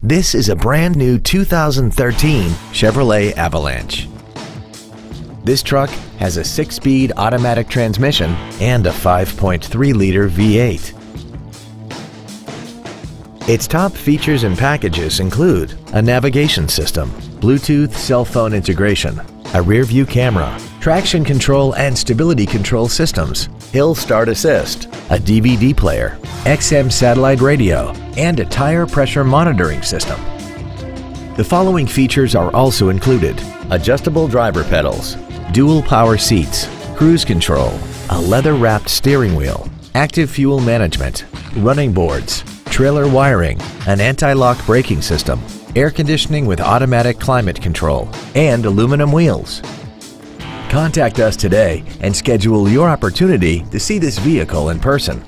This is a brand new 2013 Chevrolet Avalanche. This truck has a 6-speed automatic transmission and a 5.3-liter V8. Its top features and packages include a navigation system, Bluetooth cell phone integration, a rear-view camera, traction control and stability control systems, hill start assist, a DVD player, XM satellite radio, and a tire pressure monitoring system. The following features are also included: adjustable driver pedals, dual power seats, cruise control, a leather-wrapped steering wheel, active fuel management, running boards, trailer wiring, an anti-lock braking system, air conditioning with automatic climate control, and aluminum wheels. Contact us today and schedule your opportunity to see this vehicle in person.